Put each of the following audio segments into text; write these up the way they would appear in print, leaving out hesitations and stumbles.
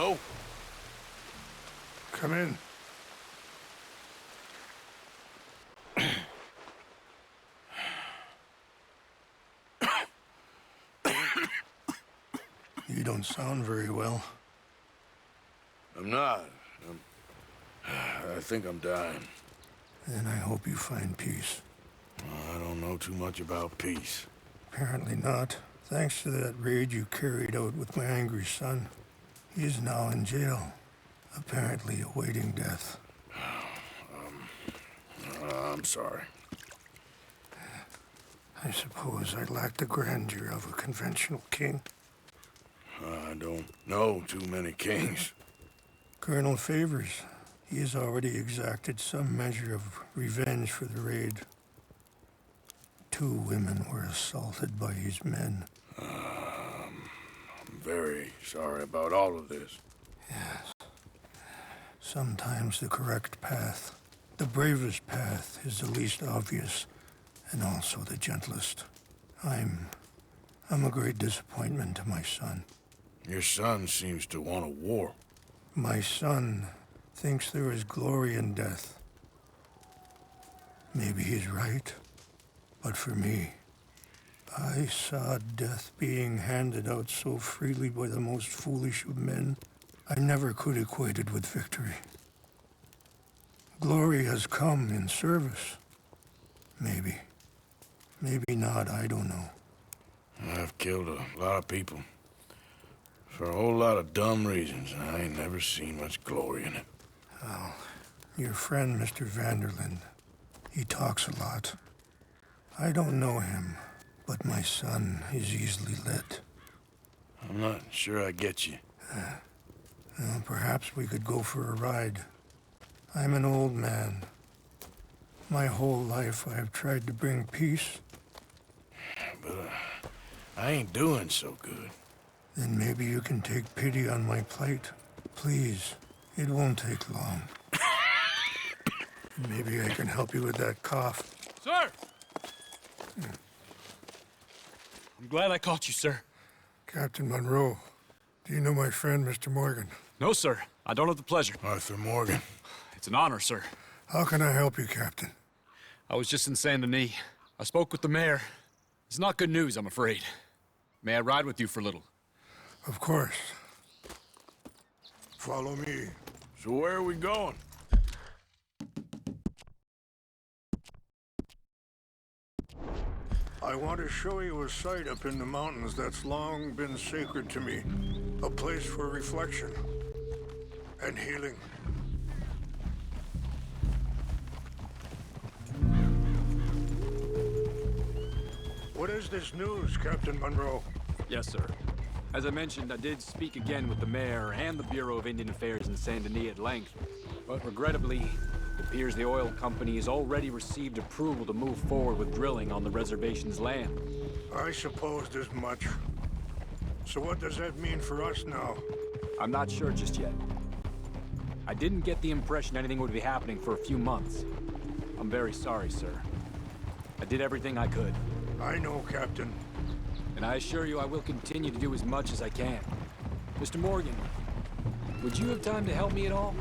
Hello? Come in. You don't sound very well. I'm not. I think I'm dying. Then I hope you find peace. I don't know too much about peace. Apparently not. Thanks to that raid you carried out with my angry son. He is now in jail, apparently awaiting death. I'm sorry. I suppose I lack the grandeur of a conventional king. I don't know too many kings. Colonel Favors, he has already exacted some measure of revenge for the raid. 2 women were assaulted by his men. I'm very sorry about all of this. Yes. Sometimes the correct path, the bravest path, is the least obvious, and also the gentlest. I'm a great disappointment to my son. Your son seems to want a war. My son thinks there is glory in death. Maybe he's right, but for me, I saw death being handed out so freely by the most foolish of men, I never could equate it with victory. Glory has come in service. Maybe. Maybe not, I don't know. I've killed a lot of people. For a whole lot of dumb reasons, and I ain't never seen much glory in it. Well, your friend, Mr. Vanderlyn, he talks a lot. I don't know him, but my son is easily led. I'm not sure I get you. Well, perhaps we could go for a ride. I'm an old man. My whole life I have tried to bring peace. But I ain't doing so good. Then maybe you can take pity on my plight. Please, it won't take long. Maybe I can help you with that cough. Sir! I'm glad I caught you, sir. Captain Monroe, do you know my friend, Mr. Morgan? No, sir. I don't have the pleasure. Arthur Morgan. It's an honor, sir. How can I help you, Captain? I was just in Saint Denis. I spoke with the mayor. It's not good news, I'm afraid. May I ride with you for a little? Of course. Follow me. So where are we going? I want to show you a site up in the mountains that's long been sacred to me. A place for reflection and healing. What is this news, Captain Monroe? Yes, sir. As I mentioned, I did speak again with the mayor and the Bureau of Indian Affairs in Saint Denis at length. But regrettably, it appears the oil company has already received approval to move forward with drilling on the reservation's land. I supposed as much. So what does that mean for us now? I'm not sure just yet. I didn't get the impression anything would be happening for a few months. I'm very sorry, sir. I did everything I could. I know, Captain. And I assure you I will continue to do as much as I can. Mr. Morgan, would you have time to help me at all?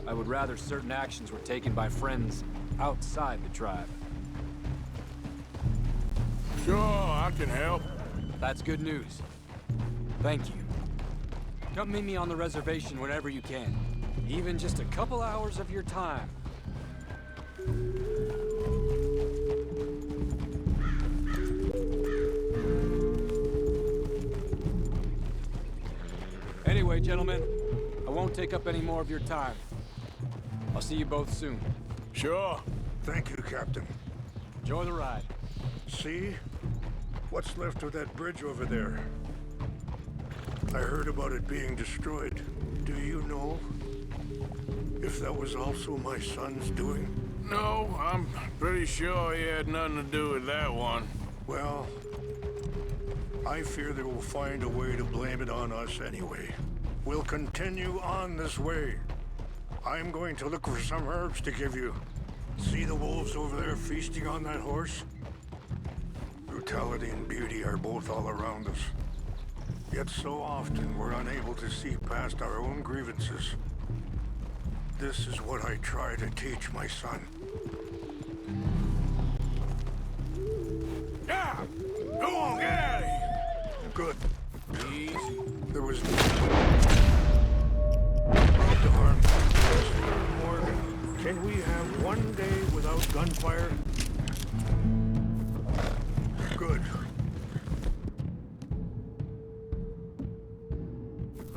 I would rather certain actions were taken by friends outside the tribe. Sure, I can help. That's good news. Thank you. Come meet me on the reservation whenever you can. Even just a couple hours of your time. Anyway, gentlemen, I won't take up any more of your time. I'll see you both soon. Sure. Thank you, Captain. Enjoy the ride. See? What's left of that bridge over there? I heard about it being destroyed. Do you know if that was also my son's doing? No, I'm pretty sure he had nothing to do with that one. Well, I fear they will find a way to blame it on us anyway. We'll continue on this way. I'm going to look for some herbs to give you. See the wolves over there feasting on that horse? Brutality and beauty are both all around us. Yet so often we're unable to see past our own grievances. This is what I try to teach my son. Yeah! Go on, get out of here! Good. Easy. There was no to harm. Mr. Morgan, can we have one day without gunfire? Good.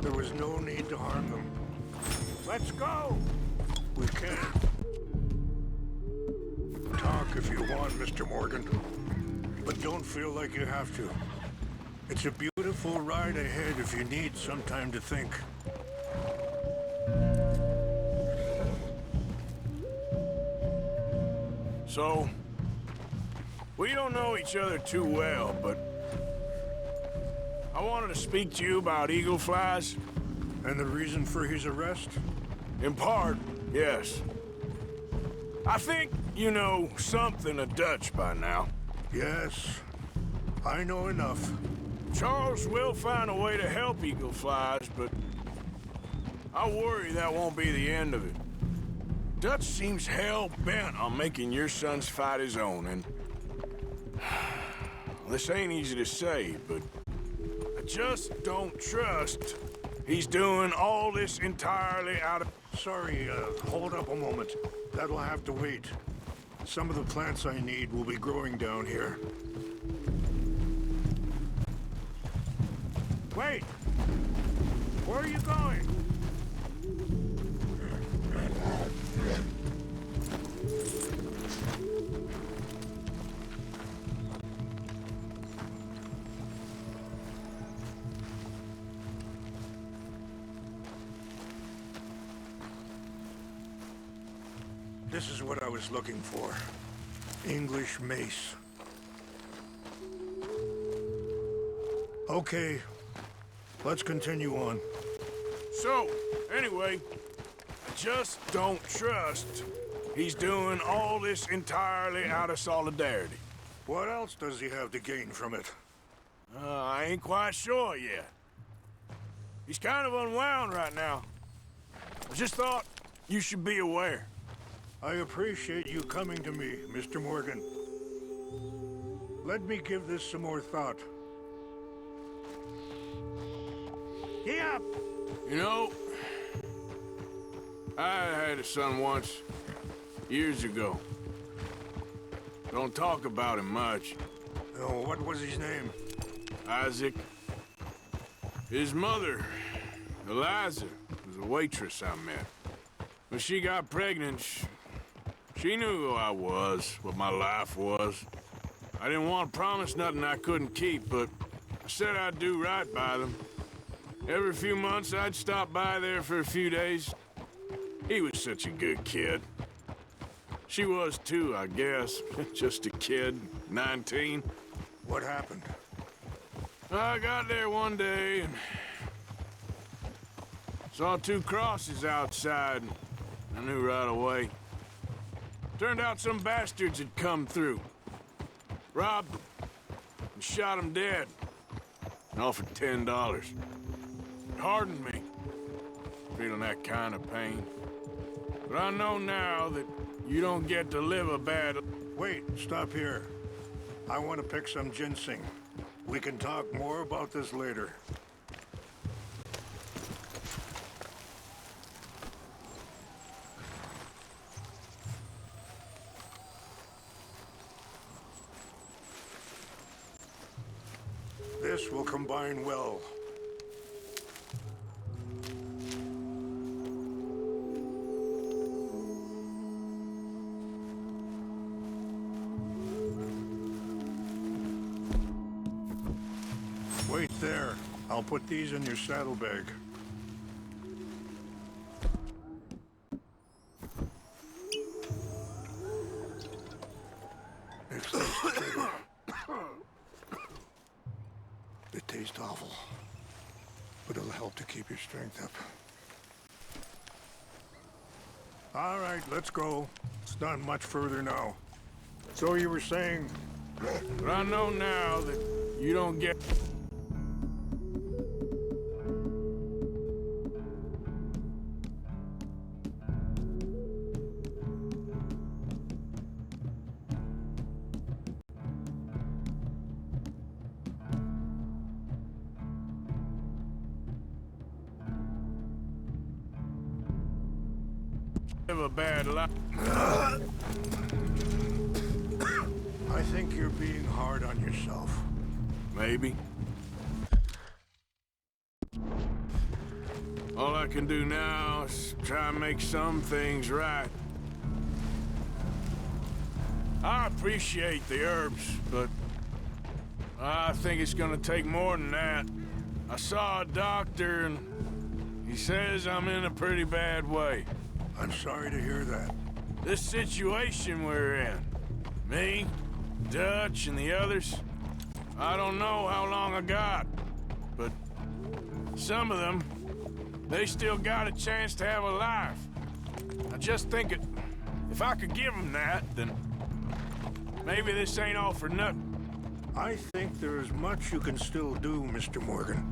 There was no need to harm them. Let's go! We can. Talk if you want, Mr. Morgan. But don't feel like you have to. It's a beautiful ride ahead if you need some time to think. So, we don't know each other too well, but I wanted to speak to you about eagle flies. And the reason for his arrest? In part, yes. I think you know something of Dutch by now. Yes, I know enough. Charles will find a way to help eagle flies, but I worry that won't be the end of it. Dutch seems hell-bent on making your son's fight his own, and this ain't easy to say, but I just don't trust he's doing all this entirely out of... Sorry, hold up a moment. That'll have to wait. Some of the plants I need will be growing down here. Wait! Where are you going? This is what I was looking for. English mace. Okay, let's continue on. So, anyway, I just don't trust he's doing all this entirely out of solidarity. What else does he have to gain from it? I ain't quite sure yet. He's kind of unwound right now. I just thought you should be aware. I appreciate you coming to me, Mr. Morgan. Let me give this some more thought. Gee up! You know, I had a son once, years ago. Don't talk about him much. Oh, what was his name? Isaac. His mother, Eliza, was a waitress I met. When she got pregnant, she knew who I was, what my life was. I didn't want to promise nothing I couldn't keep, but I said I'd do right by them. Every few months, I'd stop by there for a few days. He was such a good kid. She was too, I guess. Just a kid, 19. What happened? I got there one day and saw two crosses outside, and I knew right away. Turned out some bastards had come through, robbed them, and shot them dead, and offered $10. It hardened me, feeling that kind of pain. But I know now that you don't get to live a bad... Wait, stop here. I want to pick some ginseng. We can talk more about this later. This will combine well. Wait there. I'll put these in your saddlebag. It's It tastes awful, but it'll help to keep your strength up. All right, let's go. It's not much further now. So you were saying... But I know now that you don't get... live a bad life. I think you're being hard on yourself. Maybe. All I can do now is try and make some things right. I appreciate the herbs, but I think it's gonna take more than that. I saw a doctor and he says I'm in a pretty bad way. I'm sorry to hear that. This situation we're in, me, Dutch, and the others, I don't know how long I got, but some of them, they still got a chance to have a life. I just think if I could give them that, then maybe this ain't all for nothing. I think there is much you can still do, Mr. Morgan.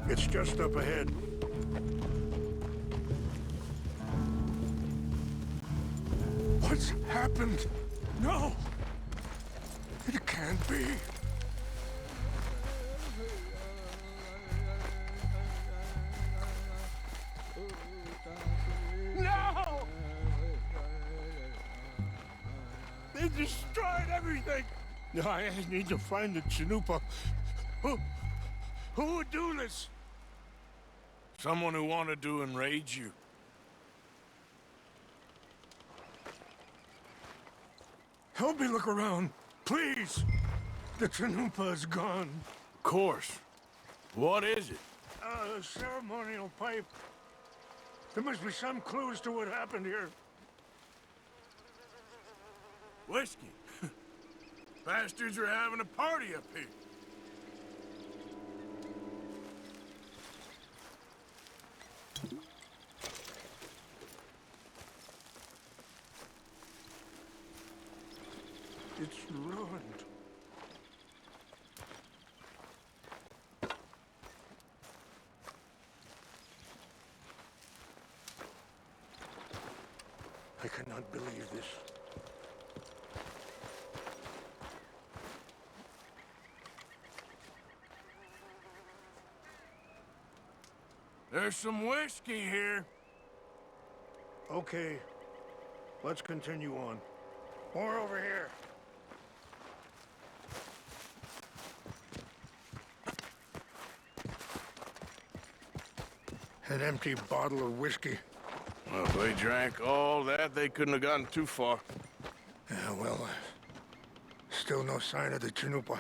It's just up ahead. What's happened? No! It can't be. No! They destroyed everything! I need to find the Chanupa. Who would do this? Someone who wanted to enrage you. Help me look around, please. The Chanupa is gone. Of course. What is it? A ceremonial pipe. There must be some clues to what happened here. Whiskey. Bastards are having a party up here. It's ruined. I cannot believe this. There's some whiskey here. Okay, let's continue on. More over here. An empty bottle of whiskey. Well, if they drank all that, they couldn't have gotten too far. Yeah, well, still no sign of the Chanupa.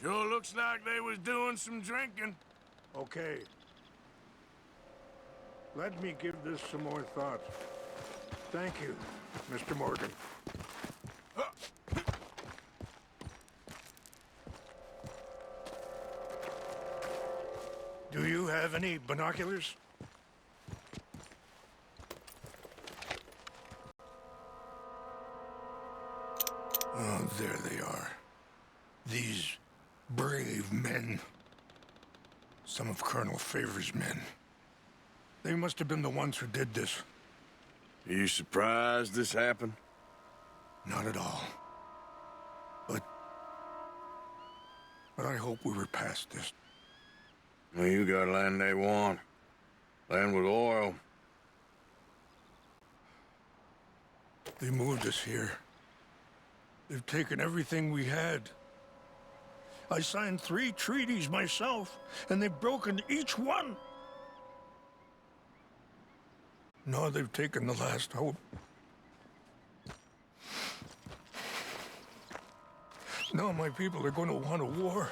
Sure looks like they was doing some drinking. Okay. Let me give this some more thought. Thank you, Mr. Morgan. Do you have any binoculars? Oh, there they are. These brave men. Some of Colonel Favor's men. They must have been the ones who did this. Are you surprised this happened? Not at all. But I hope we were past this. Well, you got land they want. Land with oil. They moved us here. They've taken everything we had. I signed 3 treaties myself, and they've broken each one. Now they've taken the last hope. Now my people are going to want a war.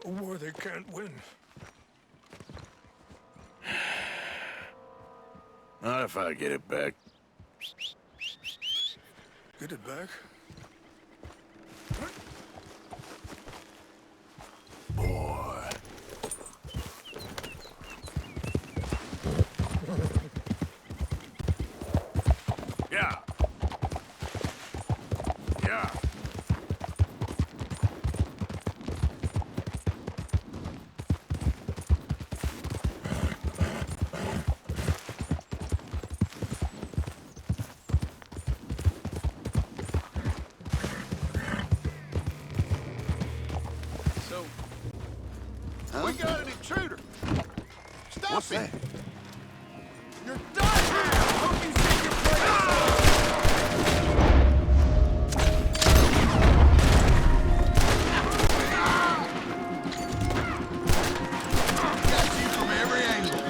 A war they can't win. Not if I get it back. Get it back? Boy. Yeah. Yeah. So, we got an intruder. Stop What's it! that? You're done here! Hope you see your place! Got you from every angle.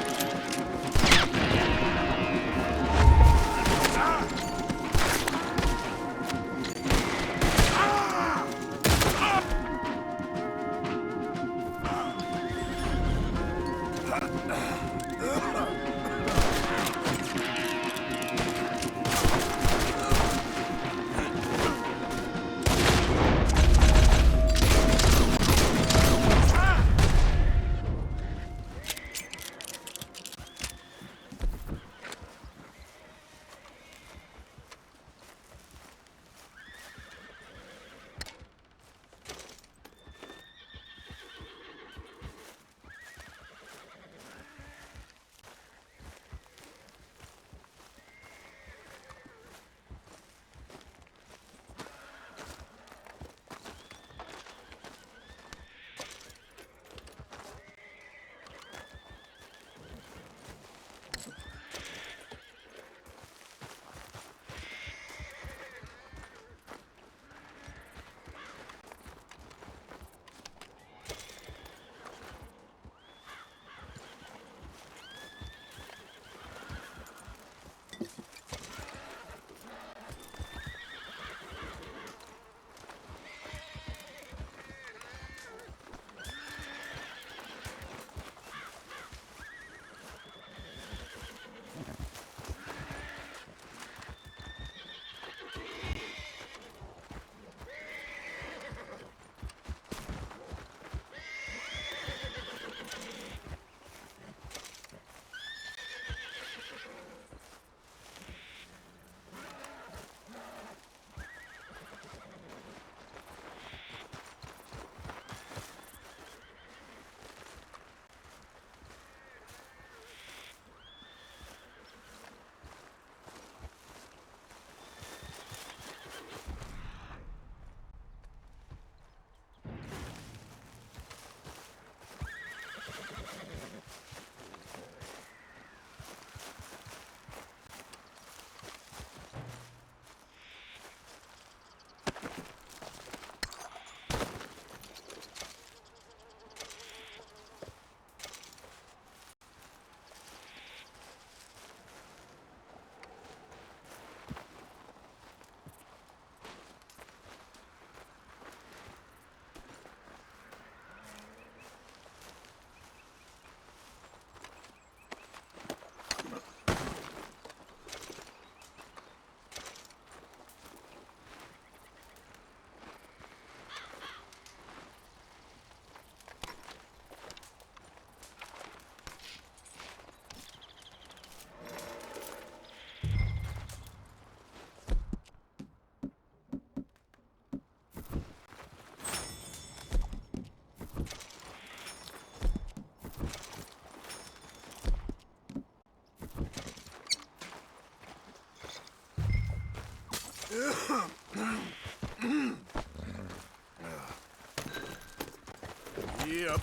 Yep.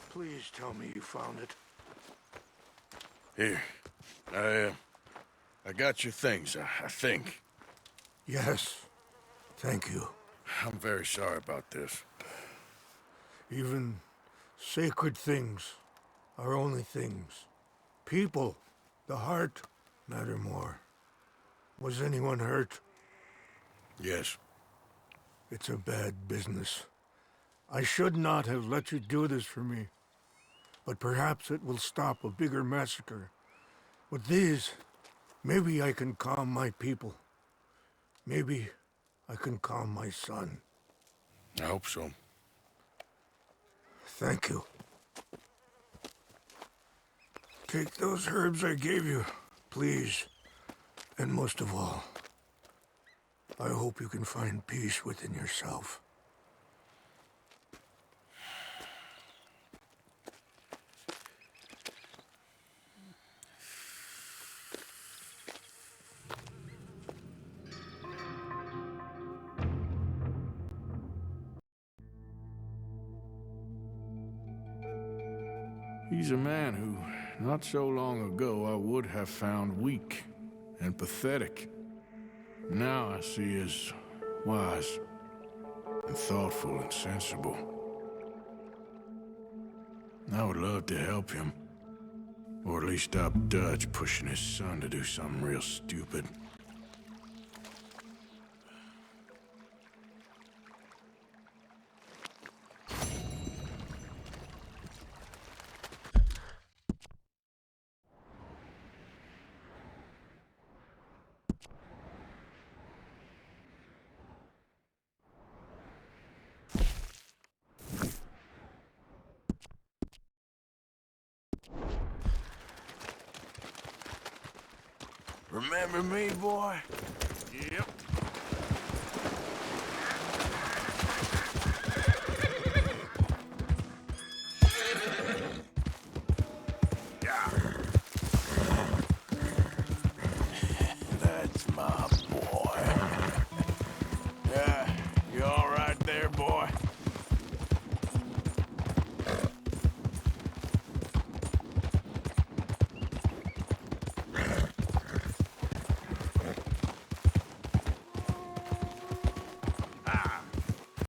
Please tell me you found it. Here. I got your things, I think. Yes. Thank you. I'm very sorry about this. Even sacred things are only things. People, the heart, matter more. Was anyone hurt? Yes. It's a bad business. I should not have let you do this for me. But perhaps it will stop a bigger massacre. With these, maybe I can calm my people. Maybe I can calm my son. I hope so. Thank you. Take those herbs I gave you, please. And most of all, I hope you can find peace within yourself. He's a man who, not so long ago, I would have found weak and pathetic. Now I see as wise and thoughtful and sensible. I would love to help him. Or at least stop Dutch pushing his son to do something real stupid. Remember me, boy? Yep.